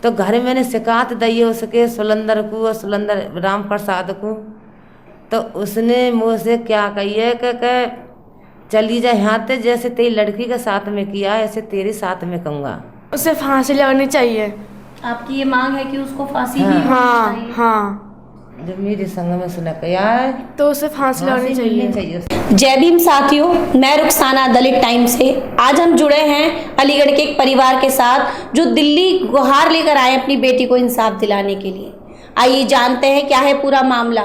तो घर मैंने शिकायत दी है उसके सुलंदर को और सुलंदर राम प्रसाद को। तो उसने मुझसे क्या कही है कि चली जा यहाँ से, जैसे तेरी लड़की के साथ में किया ऐसे तेरे साथ में कहूँगा। उसे फांसी लगानी चाहिए। आपकी ये मांग है कि उसको फांसी हाँ। भी होनी हाँ चाहिए? हाँ, जब मेरे संग में सुना यार तो उसे फांसी लगानी मिलनी चाहिए। चाहिए। जय भीम साथियों, मैं रुखसाना दलित टाइम से। आज हम जुड़े हैं अलीगढ़ के एक परिवार के साथ जो दिल्ली गुहार लेकर आए अपनी बेटी को इंसाफ दिलाने के लिए। आइए जानते हैं क्या है पूरा मामला।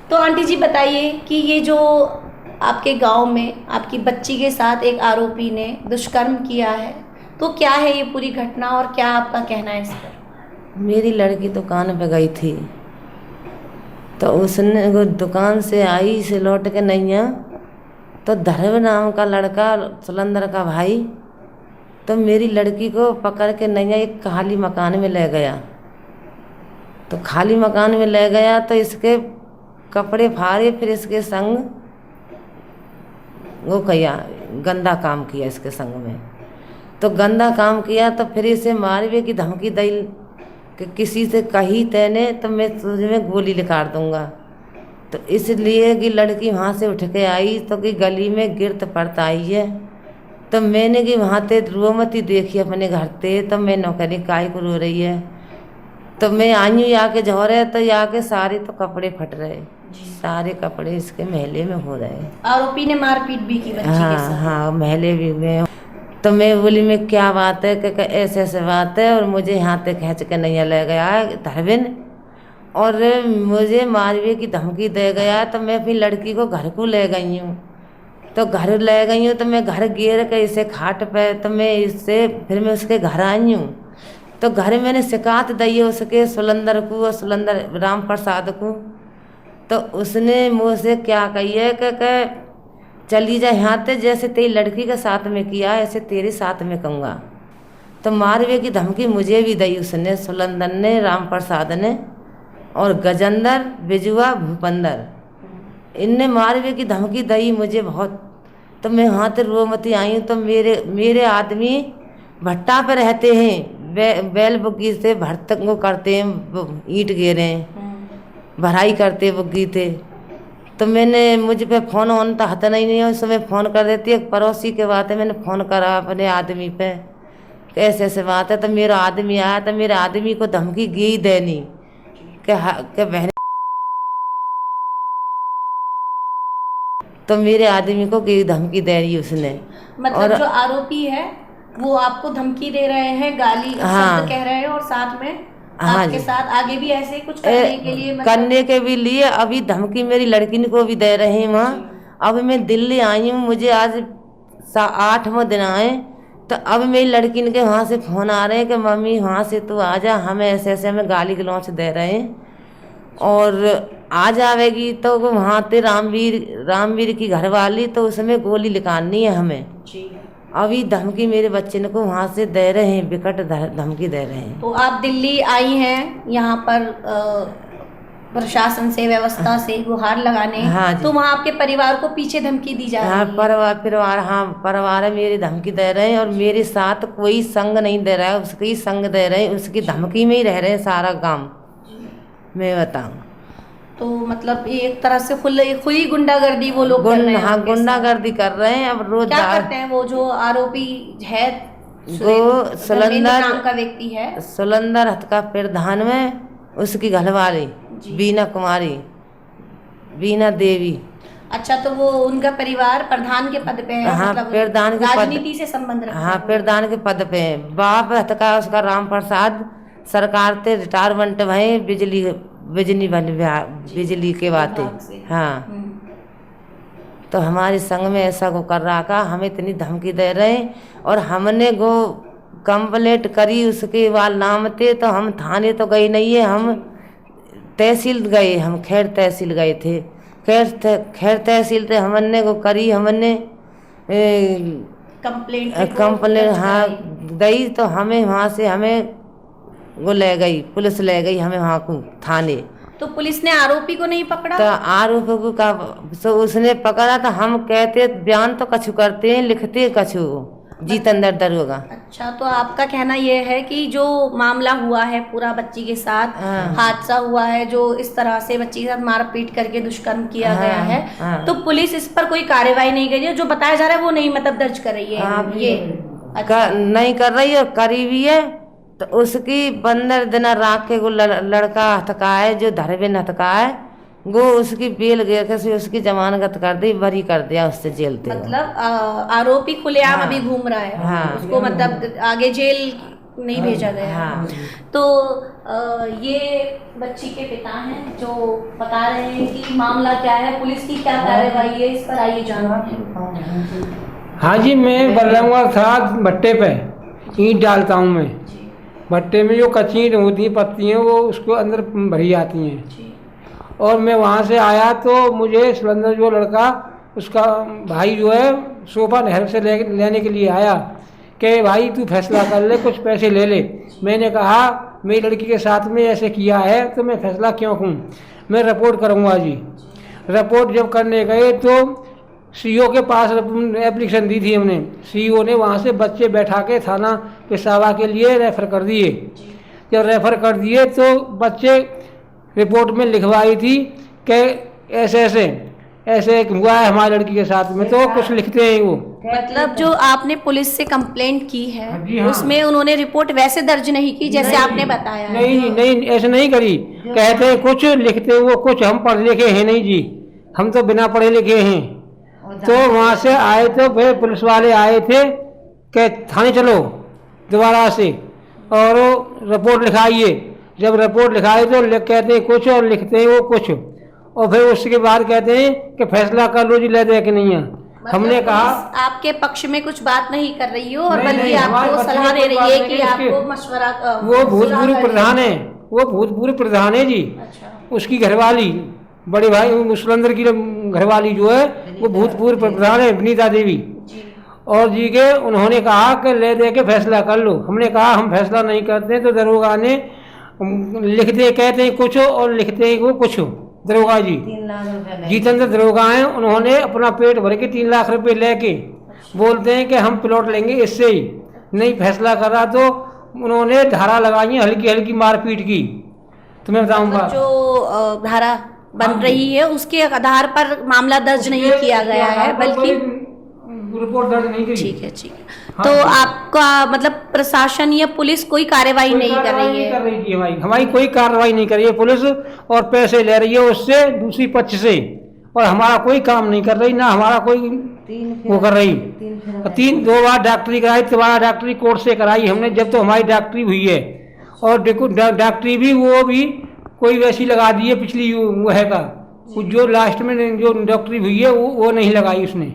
तो आंटी जी बताइए कि ये जो आपके गांव में आपकी बच्ची के साथ एक आरोपी ने दुष्कर्म किया है, तो क्या है ये पूरी घटना और क्या आपका कहना है इस पर? मेरी लड़की दुकान पे गई थी, तो उसने वो दुकान से आई से लौट के नहीं आ, तो धर्म नाम का लड़का सुलंदर का भाई तो मेरी लड़की को पकड़ के नहीं आ, एक खाली मकान में ले गया। तो खाली मकान में ले गया तो इसके कपड़े फाड़े, फिर इसके संग वो किया, गंदा काम किया इसके संग में। तो गंदा काम किया तो फिर इसे मारवे की धमकी दी कि किसी से कही तेने तो मैं तुझे में गोली निकाल दूंगा। तो इसलिए कि लड़की वहाँ से उठ के आई तो कि गली में गिरत पड़ता आई है। तो मैंने कि वहाँ ते रोमती देखी अपने घर ते, तो मैं नौकरी काय को रो रही है। तो मैं आई हूँ आके झोरे, तो आके सारे तो कपड़े फट रहे, सारे कपड़े इसके महले में हो रहे। आरोपी ने मारपीट भी की बच्ची के साथ? हाँ, महले भी में। तो मैं बोली मैं क्या बात है कि ऐसे ऐसे बात है, और मुझे यहाँ तक खींच के नहीं ले गया है धरविन, और मुझे मारवे की धमकी दे गया। तो मैं अपनी लड़की को घर को ले गई हूँ। तो घर ले गई हूँ तो मैं घर गिर के इसे खाट पे, तो मैं इससे फिर मैं उसके घर आई हूँ। तो घर मैंने शिकायत दी है उसके सुलंदर को और सुलंदर राम प्रसाद को। तो उसने मुझसे क्या कही है कि चली जा यहाँ से, जैसे तेरी लड़की के साथ में किया ऐसे तेरे साथ में कहूँगा। तो मारवे की धमकी मुझे भी दी उसने, सुलंदर ने, राम प्रसाद ने और गजेंद्र, बिजुआ, भूपेंद्र, इनने मारवे की धमकी दी मुझे बहुत। तो मैं वहाँ से रोमती आई हूँ। तो मेरे आदमी भट्टा पे रहते हैं, बैल बुग्गी से भरतक को करते हैं, ईंट गेरे भराई करते बुग्गी थे। तो मैंने मुझ पे फ़ोन ऑन तो हता नहीं है, उस समय फ़ोन कर देती है। पड़ोसी के बात है, मैंने फ़ोन करा अपने आदमी पे ऐसे ऐसे बात है। तो मेरा आदमी आया, तो मेरे आदमी को धमकी गी देनी कि बहन, तो मेरे आदमी को गी धमकी दे रही उसने। मतलब और जो आरोपी है वो आपको धमकी दे रहे हैं, गाली शब्द कह रहे हैं, और साथ में आपके साथ आगे भी ऐसे कुछ करने के लिए करने के भी लिए अभी धमकी मेरी लड़की को भी दे रहे हैं वहाँ। अब मैं दिल्ली आई हूँ, मुझे आज 8वां दिन आए। तो अब मेरी लड़की के वहाँ से फ़ोन आ रहे हैं कि मम्मी वहाँ से तू आ जा, हमें ऐसे ऐसे हमें गाली गलौच दे रहे हैं, और आ जाएगी तो वहाँ से रामवीर की घरवाली, तो उसमें गोली निकालनी है हमें। अभी धमकी मेरे बच्चे को वहाँ से दे रहे हैं, विकट धमकी दे रहे हैं। तो आप दिल्ली आई हैं यहाँ पर प्रशासन से, व्यवस्था से गुहार लगाने। हाँ, तो वहाँ आपके परिवार को पीछे धमकी दी जा रही है? परिवार मेरी धमकी दे रहे हैं, और मेरे साथ कोई संग नहीं दे रहा है, उसकी संग दे रहे हैं, उसकी धमकी में ही रह रहे हैं सारा काम। मैं बताऊँ तो मतलब एक तरह से खुली गुंडागर्दी वो लोग कर रहे हैं? हाँ, गुंडागर्दी कर रहे हैं। अब रोज क्या करते हैं वो जो आरोपी है? वो सुलंदर नाम का व्यक्ति है, सुलंदर हथ का प्रधान में, उसकी घरवाली बीना कुमारी, बीना देवी। अच्छा, तो वो उनका परिवार प्रधान के पद पे है? हाँ, मतलब प्रधान के राजनीति से संबंध रखता है? हाँ, प्रधान के पद पे है। बाप हथ का उसका राम प्रसाद सरकार से रिटायरमेंट भये, बिजली के बातें। हाँ, तो हमारे संग में ऐसा को कर रहा का, हमें इतनी धमकी दे रहे हैं, और हमने वो कंप्लेंट करी उसके बाद नाम थे। तो हम थाने तो गए नहीं है, हम तहसील गए, हम खैर तहसील गए थे। खैर तहसील थे हमने को करी, हमने कंप्लेंट हाँ दी। तो हमें वहाँ से हमें वो ले गई, पुलिस ले गई हमें वहाँ को थाने। तो पुलिस ने आरोपी को नहीं पकड़ा? तो आरोपी को उसने पकड़ा। तो हम कहते बयान तो कछु करते हैं, लिखते कछु, जितेंद्र दरोगा। अच्छा, तो आपका कहना ये है कि जो मामला हुआ है पूरा बच्ची के साथ हादसा हुआ है, जो इस तरह से बच्ची के साथ मारपीट करके दुष्कर्म किया गया है, तो पुलिस इस पर कोई कार्रवाई नहीं कर रही है, जो बताया जा रहा है वो नहीं मतलब दर्ज कर रही है ये? अच्छा। नहीं कर रही है, करी भी है। तो उसकी 15 दिन राख के वो लड़का हथका है, जो धरबिन हथका है, वो उसकी बेल गिर के उसकी जमानत कर दी, बरी कर दिया उससे जेल थे। मतलब आरोपी खुलेआम अभी घूम रहा है। हाँ। उसको मतलब आगे जेल नहीं भेजा गया। हाँ। तो ये बच्ची के पिता हैं जो बता रहे हैं कि मामला क्या है, पुलिस की क्या कार्रवाई है, इस पर आइए जानते हैं। हाँ जी, मैं बल्लमगढ़ था भट्टे पे ईंट डालता हूँ मैं। भट्टे में जो कच्ची ईंट होती हैं पत्ती हैं वो उसको अंदर भरी जाती हैं। और मैं वहाँ से आया तो मुझे सिलेंडर जो लड़का उसका भाई जो है सोफा नहर से लेने के लिए आया कि भाई तू फैसला कर ले, कुछ पैसे ले ले। मैंने कहा मेरी लड़की के साथ में ऐसे किया है तो मैं फैसला क्यों करूँ, मैं रिपोर्ट करूँगा जी। रिपोर्ट जब करने गए तो सीईओ के पास एप्लीकेशन दी थी हमने। सीईओ ने वहाँ से बच्चे बैठा के थाना पेशावा के लिए रेफ़र कर दिए। जब रेफ़र कर दिए तो बच्चे रिपोर्ट में लिखवाई थी कि ऐसे हुआ है हमारी लड़की के साथ में, तो कुछ लिखते हैं वो। मतलब जो आपने पुलिस से कंप्लेंट की है हाँ। उसमें उन्होंने रिपोर्ट वैसे दर्ज नहीं की जैसे आपने बताया? नहीं, ऐसे नहीं करी। कहते हैं कुछ, लिखते वो कुछ। हम पढ़े लिखे हैं नहीं जी, हम तो बिना पढ़े लिखे हैं। तो वहाँ से आए तो फिर पुलिस वाले आए थे कि थाने चलो दोबारा से और रिपोर्ट लिखाइए। जब रिपोर्ट लिखाई तो कहते हैं कुछ और लिखते हैं वो कुछ, और फिर उसके बाद कहते हैं कि फैसला कर लो जी, ले दे कि नहीं है। मतलब हमने कहा आपके पक्ष में कुछ बात नहीं कर रही हो और बल्कि आपको सलाह दे रही है कि आपको मशवरा। वो भूतपूर्व प्रधान है, वो भूतपूर्व प्रधान है जी। अच्छा। उसकी घरवाली, बड़े भाई सुरेंद्र की घरवाली जो है वो भूतपूर्व प्रधान है, विनीता देवी। और जी के उन्होंने कहा कि ले दे के फैसला कर लो। हमने कहा हम फैसला नहीं करते। तो दरोगा ने लिखते कहते हैं कुछ और लिखते हैं वो कुछ। दरोगा जी 3 लाख रुपए जितेंद्र दरोगा हैं, उन्होंने अपना पेट भर के 3 लाख रुपए लेके बोलते हैं कि हम प्लॉट लेंगे इससे ही। नहीं फैसला कर रहा तो उन्होंने धारा लगाई है, हल्की हल्की मारपीट की। तो मैं बताऊंगा जो धारा बन रही है उसके आधार पर मामला दर्ज नहीं किया गया है, बल्कि रिपोर्ट दर्ज नहीं की। ठीक है। तो आपका मतलब प्रशासन या पुलिस कोई कार्रवाई नहीं कर रही है? हमारी कोई कार्रवाई नहीं कर रही है पुलिस, और पैसे ले रही है उससे दूसरी पक्ष से, और हमारा कोई काम नहीं कर रही, ना हमारा कोई वो कर रही। 2 बार डॉक्टरी कराई, दोबारा डॉक्टरी कोर्ट से कराई हमने, जब तो हमारी डॉक्टरी हुई है। और डॉक्टरी भी वो भी कोई वैसी लगा दी है पिछली वो है का, जो लास्ट में जो डॉक्टरी हुई है वो नहीं लगाई उसने,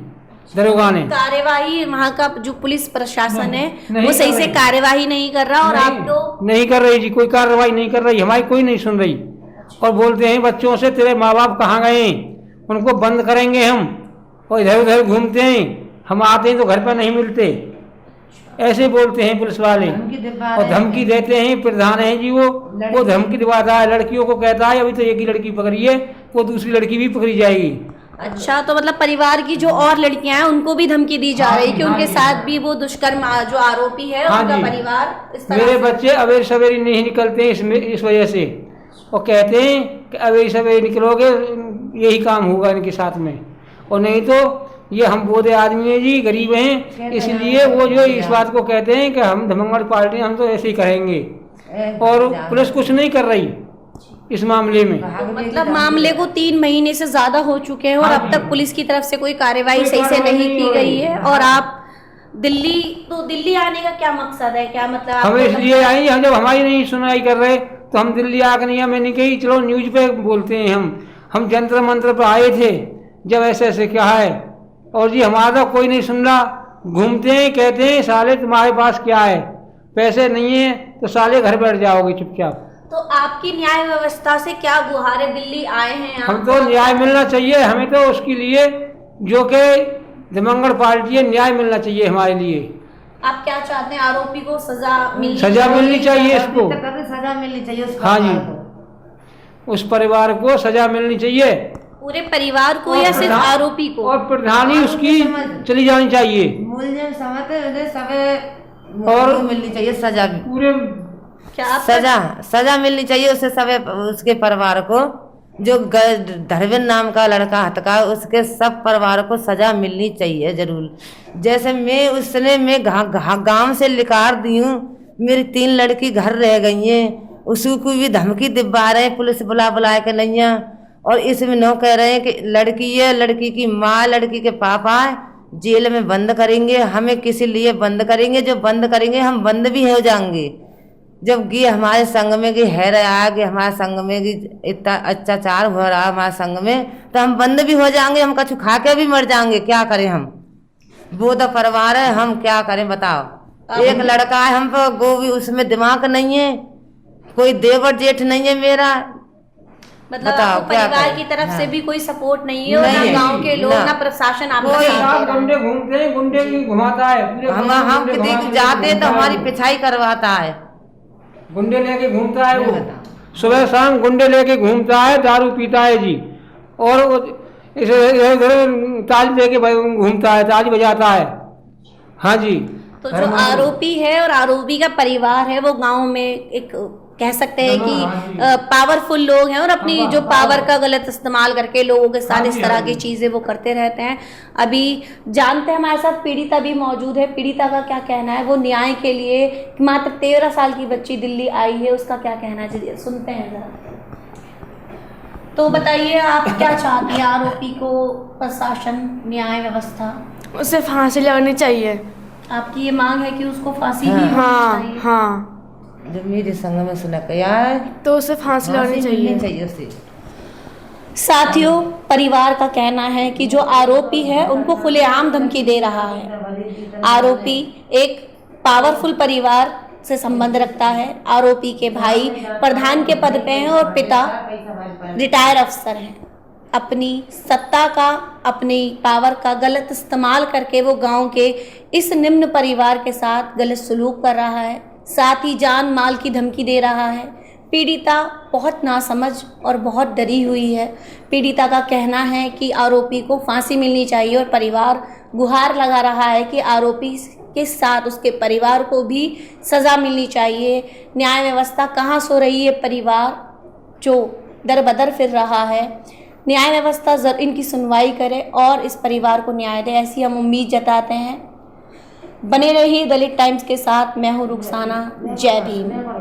दरोगा ने। कार्यवाही वहाँ का जो पुलिस प्रशासन है वो सही से कार्यवाही नहीं कर रहा, और आप तो नहीं कर रही जी, कोई कार्रवाई नहीं कर रही, हमारी कोई नहीं सुन रही। और बोलते हैं बच्चों से तेरे माँ बाप कहाँ गए, उनको बंद करेंगे हम, और इधर उधर घूमते हैं, हम आते हैं तो घर पर नहीं मिलते, ऐसे बोलते हैं पुलिस वाले। और धमकी देते हैं, प्रधान है जी वो धमकी दिवाता है, लड़कियों को कहता है अभी तो एक ही लड़की पकड़ी है, वो दूसरी लड़की भी पकड़ी जाएगी। अच्छा, तो मतलब परिवार की जो और लड़कियां हैं उनको भी धमकी दी जा रही है कि उनके साथ भी वो दुष्कर्म जो आरोपी है उनका परिवार इस तरह मेरे बच्चे अवेर सवेरी नहीं निकलते इस वजह से, और कहते हैं कि अवेर सवेरी निकलोगे यही काम होगा इनके साथ में, और नहीं तो ये हम बोधे आदमी हैं जी, गरीब हैं, इसलिए वो जो इस बात को कहते हैं कि हम धमंगड़ पार्टी हम तो ऐसे ही करेंगे। और पुलिस कुछ नहीं कर रही इस मामले में। मतलब मामले को 3 महीने से ज्यादा हो चुके हैं और अब तक पुलिस की तरफ से कोई कार्रवाई सही से नहीं की गई है। और आप दिल्ली आने का क्या मकसद है, क्या मतलब? हम इसलिए आए, हम जब हमारी नहीं सुनाई कर रहे तो हम दिल्ली आकर नहीं, मैंने कही चलो न्यूज पे बोलते हैं। हम जंतर मंत्र पे आए थे जब ऐसे क्या है, और जी हमारा कोई नहीं सुन रहा, घूमते हैं, कहते हैं साले तुम्हारे पास क्या है, पैसे नहीं है तो साले घर बैठ जाओगे चुपचाप। तो आपकी न्याय व्यवस्था से क्या गुहारे दिल्ली आए हैं? हम तो न्याय मिलना चाहिए हमें, तो उसके लिए जो कि धमंगड़ पार्टी है, न्याय मिलना चाहिए हमारे लिए। आप क्या चाहते हैं? आरोपी को सजा मिलनी चाहिए, इसको सजा मिलनी चाहिए। हाँ जी, उस परिवार को सजा मिलनी चाहिए, पूरे परिवार को या सिर्फ आरोपी को? और प्रधानी उसकी चली जानी चाहिए। मुलजिम समझते सबे और मिलनी चाहिए सजा भी। पूरे क्या आप सजा मिलनी चाहिए उसे सबे उसके परिवार को, जो धरविन नाम का लड़का हत्या उसके सब परिवार को सजा मिलनी चाहिए जरूर। जैसे मैं गांव से निकाल दी हूँ, मेरी 3 लड़की घर रह गई हैं, उसको भी धमकी दिलवा रहे हैं पुलिस बुला के नहीं है। और इसमें न कह रहे हैं कि लड़की है, लड़की की माँ, लड़की के पापा जेल में बंद करेंगे, हमें किसी लिए बंद करेंगे, जो बंद करेंगे हम बंद भी हो जाएंगे। जब ये हमारे संग में कि है रहा कि हमारे संग में कि इतना अत्याचार हो रहा है हमारे संग में, तो हम बंद भी हो जाएंगे, हम कछु खा के भी मर जाएंगे। क्या करें हम, वो तो परिवार है, हम क्या करें बताओ। एक लड़का है हम पर, वो भी उसमें दिमाग नहीं है, कोई देवर जेठ नहीं है मेरा, मतलब बताओ आपको क्या परिवार करें? की तरफ से हाँ। भी कोई सपोर्ट नहीं है और नहीं ना है, गांव के लोग ना। ना प्रशासन आपका कोई साथ दे रहा है। गुंडे घूमते हैं, गुंडे की घुमाता है पूरे हम गुंडे किसी घुमा के जाते तो घूमता है हमारी वो। पिछाई करवाता है। गुंडे लेके घूमता है वो, बताओ। सुबह शाम गुंडे लेके घूमता है, दारू पीता है जी, और वो इधर उधर ताली लेके घूमता है, ताली बजाता है। हाँ जी। तो जो आरोपी है और आरोपी का परिवार है वो गांव में एक कह सकते हैं कि पावरफुल लोग हैं और अपनी जो पावर का गलत इस्तेमाल करके लोगों के साथ इस तरह की चीजें वो करते रहते हैं। अभी जानते हैं हमारे साथ पीड़िता भी मौजूद है, पीड़िता का क्या कहना है, वो न्याय के लिए मात्र 13 साल की बच्ची दिल्ली आई है, उसका क्या कहना है, सुनते हैं जरा। तो बताइए आप क्या चाहती हैं, आरोपी को प्रशासन न्याय व्यवस्था उसे फांसी लगानी चाहिए। आपकी ये मांग है कि उसको फांसी भी हाँ। होनी हाँ चाहिए? हाँ, जब मेरे संग में सुना यार तो उसे फांसी लगानी चाहिए। चाहिए उसे। साथियों, परिवार का कहना है कि जो आरोपी है उनको खुलेआम धमकी दे रहा है। आरोपी एक पावरफुल परिवार से संबंध रखता है। आरोपी के भाई प्रधान के पद पे हैं और पिता रिटायर अफसर हैं। अपनी सत्ता का, अपनी पावर का गलत इस्तेमाल करके वो गांव के इस निम्न परिवार के साथ गलत सलूक कर रहा है, साथ ही जान माल की धमकी दे रहा है। पीड़िता बहुत नासमझ और बहुत डरी हुई है। पीड़िता का कहना है कि आरोपी को फांसी मिलनी चाहिए और परिवार गुहार लगा रहा है कि आरोपी के साथ उसके परिवार को भी सज़ा मिलनी चाहिए। न्याय व्यवस्था कहाँ सो रही है, परिवार जो दर बदर फिर रहा है। न्याय व्यवस्था इनकी सुनवाई करे और इस परिवार को न्याय दे, ऐसी हम उम्मीद जताते हैं। बने रहिए दलित टाइम्स के साथ। मैं हूँ रुखसाना। जय भीम।